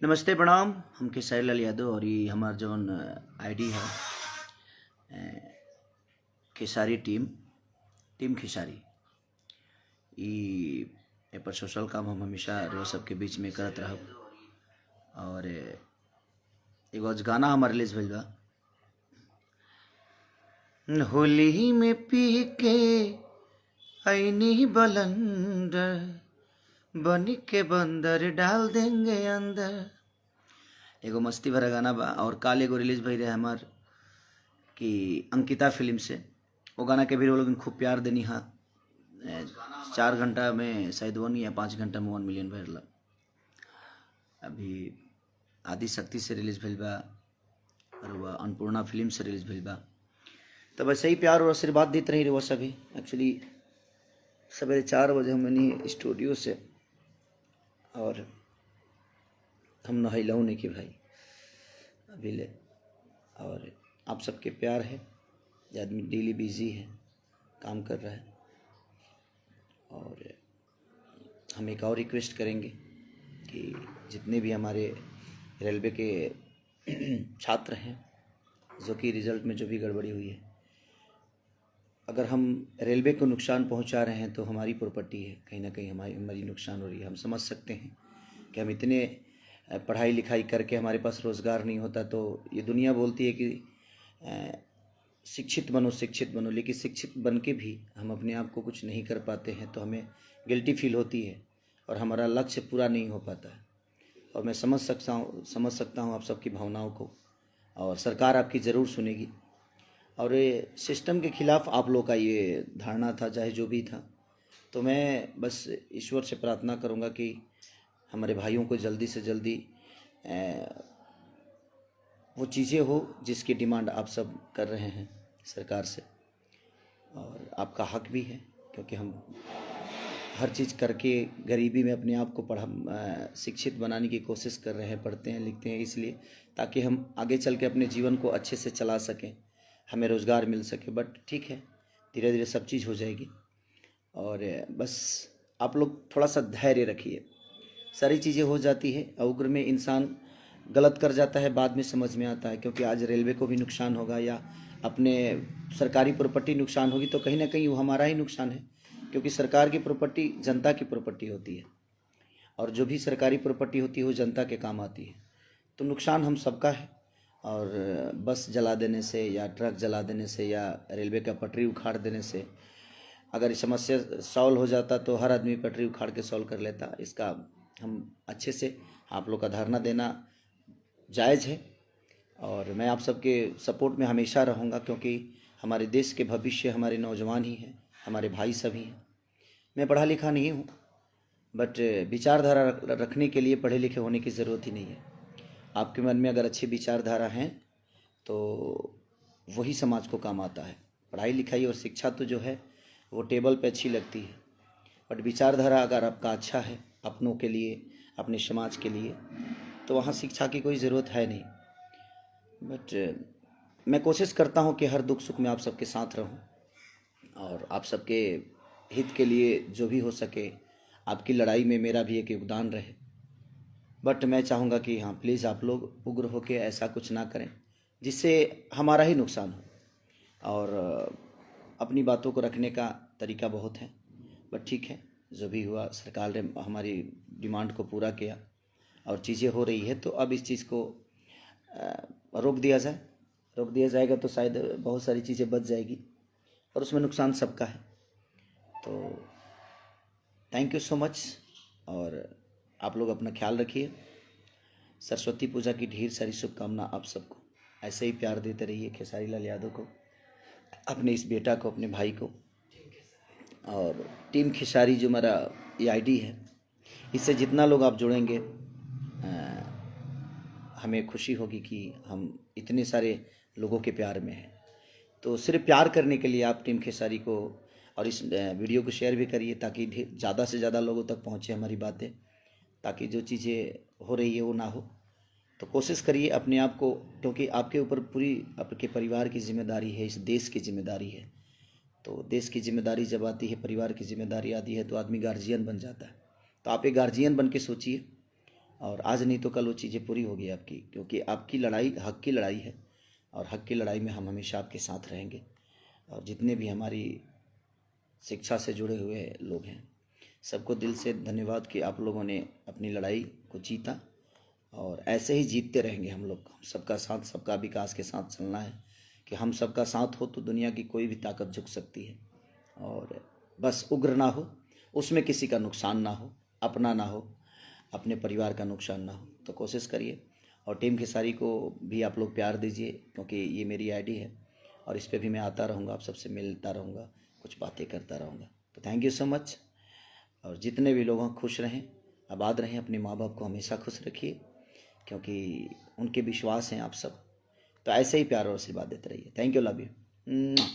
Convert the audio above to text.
नमस्ते प्रणाम। हम खेसारी लाल यादव और ये हमार जौन आईडी है खेसारी टीम खेसारी। ए पर सोशल काम हम हमेशा रोज सबके बीच में करत रहब। और एगो आज गाना हमार रिलीज भइल बा, होली में पी के ऐनी बलंदर बन के बंदर डाल देंगे अंदर। एगो मस्ती भरा गाना बा। और काल एगो रिलीज भई रहे हमार कि अंकिता फिल्म से। वो गाना के भी लोग खूब प्यार देनी हा। 4 घंटा में शायद 1 या 5 घंटा में 1 मिलियन भरला। अभी आदि शक्ति से रिलीज भइल बा और वह अन्नपूर्णा फिल्म से रिलीज भइल बा। तो बस यही प्यार और आशीर्वाद देते रही वो सभी। एक्चुअली सवेरे 4 बजे हमनी स्टूडियो से और हम नहैलऊ नहीं कि भाई अभी ले। और आप सबके प्यार है। ये आदमी डेली बिजी है, काम कर रहा है। और हम एक और रिक्वेस्ट करेंगे कि जितने भी हमारे रेलवे के छात्र हैं जो कि रिज़ल्ट में जो भी गड़बड़ी हुई है, अगर हम रेलवे को नुकसान पहुंचा रहे हैं तो हमारी प्रॉपर्टी है, कहीं ना कहीं हमारी नुकसान हो रही है। हम समझ सकते हैं कि हम इतने पढ़ाई लिखाई करके हमारे पास रोज़गार नहीं होता तो ये दुनिया बोलती है कि शिक्षित बनो, लेकिन शिक्षित बन के भी हम अपने आप को कुछ नहीं कर पाते हैं तो हमें गिल्टी फील होती है और हमारा लक्ष्य पूरा नहीं हो पाता है। और मैं समझ सकता हूँ आप सबकी भावनाओं को, और सरकार आपकी ज़रूर सुनेगी। और ये सिस्टम के खिलाफ आप लोग का ये धारणा था, चाहे जो भी था। तो मैं बस ईश्वर से प्रार्थना करूँगा कि हमारे भाइयों को जल्दी से जल्दी वो चीज़ें हो जिसकी डिमांड आप सब कर रहे हैं सरकार से। और आपका हक भी है, क्योंकि हम हर चीज़ करके गरीबी में अपने आप को शिक्षित बनाने की कोशिश कर रहे हैं, पढ़ते हैं लिखते हैं इसलिए ताकि हम आगे चल के अपने जीवन को अच्छे से चला सकें, हमें रोज़गार मिल सके। बट ठीक है, धीरे धीरे सब चीज़ हो जाएगी। और बस आप लोग थोड़ा सा धैर्य रखिए, सारी चीज़ें हो जाती है। उग्र में इंसान गलत कर जाता है, बाद में समझ में आता है। क्योंकि आज रेलवे को भी नुकसान होगा या अपने सरकारी प्रॉपर्टी नुकसान होगी तो कहीं ना कहीं वो हमारा ही नुकसान है, क्योंकि सरकार की प्रॉपर्टी जनता की प्रॉपर्टी होती है और जो भी सरकारी प्रॉपर्टी होती है वो जनता के काम आती है। तो नुकसान हम सबका है। और बस जला देने से या ट्रक जला देने से या रेलवे का पटरी उखाड़ देने से अगर समस्या सॉल्व हो जाता तो हर आदमी पटरी उखाड़ के सॉल्व कर लेता। इसका हम अच्छे से आप लोग का धारणा देना जायज़ है। और मैं आप सबके सपोर्ट में हमेशा रहूँगा, क्योंकि हमारे देश के भविष्य हमारे नौजवान ही हैं, हमारे भाई सभी हैं। मैं पढ़ा लिखा नहीं हूँ, बट विचारधारा रखने के लिए पढ़े लिखे होने की ज़रूरत ही नहीं है। आपके मन में अगर अच्छी विचारधारा हैं तो वही समाज को काम आता है। पढ़ाई लिखाई और शिक्षा तो जो है वो टेबल पे अच्छी लगती है, बट विचारधारा अगर आपका अच्छा है अपनों के लिए, अपने समाज के लिए, तो वहाँ शिक्षा की कोई ज़रूरत है नहीं। बट मैं कोशिश करता हूँ कि हर दुख सुख में आप सबके साथ रहूँ और आप सबके हित के लिए जो भी हो सके आपकी लड़ाई में मेरा भी एक योगदान रहे। बट मैं चाहूँगा कि हाँ, प्लीज़ आप लोग उग्र होकर ऐसा कुछ ना करें जिससे हमारा ही नुकसान हो। और अपनी बातों को रखने का तरीका बहुत है, बट ठीक है, जो भी हुआ सरकार ने हमारी डिमांड को पूरा किया और चीज़ें हो रही है। तो अब इस चीज़ को रोक दिया जाएगा तो शायद बहुत सारी चीज़ें बच जाएगी और उसमें नुकसान सबका है। तो थैंक यू सो मच। और आप लोग अपना ख्याल रखिए। सरस्वती पूजा की ढेर सारी शुभकामना आप सबको। ऐसे ही प्यार देते रहिए खेसारी लाल यादव को, अपने इस बेटा को, अपने भाई को। और टीम खेसारी जो मेरा ये आईडी है, इससे जितना लोग आप जुड़ेंगे हमें खुशी होगी कि हम इतने सारे लोगों के प्यार में हैं। तो सिर्फ प्यार करने के लिए आप टीम खेसारी को और इस वीडियो को शेयर भी करिए ताकि ज़्यादा से ज़्यादा लोगों तक पहुँचे हमारी बातें, ताकि जो चीज़ें हो रही है वो ना हो। तो कोशिश करिए अपने आप को, क्योंकि आपके ऊपर पूरी आपके परिवार की जिम्मेदारी है, इस देश की जिम्मेदारी है। तो देश की जिम्मेदारी जब आती है, परिवार की जिम्मेदारी आती है तो आदमी गार्जियन बन जाता है। तो आप एक गार्जियन बन के सोचिए और आज नहीं तो कल वो चीज़ें पूरी होगी आपकी, क्योंकि आपकी लड़ाई हक की लड़ाई है और हक की लड़ाई में हम हमेशा आपके साथ रहेंगे। और जितने भी हमारी शिक्षा से जुड़े हुए लोग हैं, सबको दिल से धन्यवाद कि आप लोगों ने अपनी लड़ाई को जीता, और ऐसे ही जीतते रहेंगे हम लोग। हम सबका साथ, सबका विकास के साथ चलना है कि हम सबका साथ हो तो दुनिया की कोई भी ताकत झुक सकती है। और बस उग्र ना हो, उसमें किसी का नुकसान ना हो, अपना ना हो, अपने परिवार का नुकसान ना हो, तो कोशिश करिए। और टीम खेसारी को भी आप लोग प्यार दीजिए, क्योंकि ये मेरी आईडी है और इस पर भी मैं आता रहूँगा, आप सबसे मिलता रहूँगा, कुछ बातें करता रहूँगा। तो थैंक यू सो मच। और जितने भी लोग खुश रहें, आबाद रहें, अपने माँ बाप को हमेशा खुश रखिए, क्योंकि उनके विश्वास हैं आप सब। तो ऐसे ही प्यार और आशीर्वाद देते रहिए। Thank you, love you.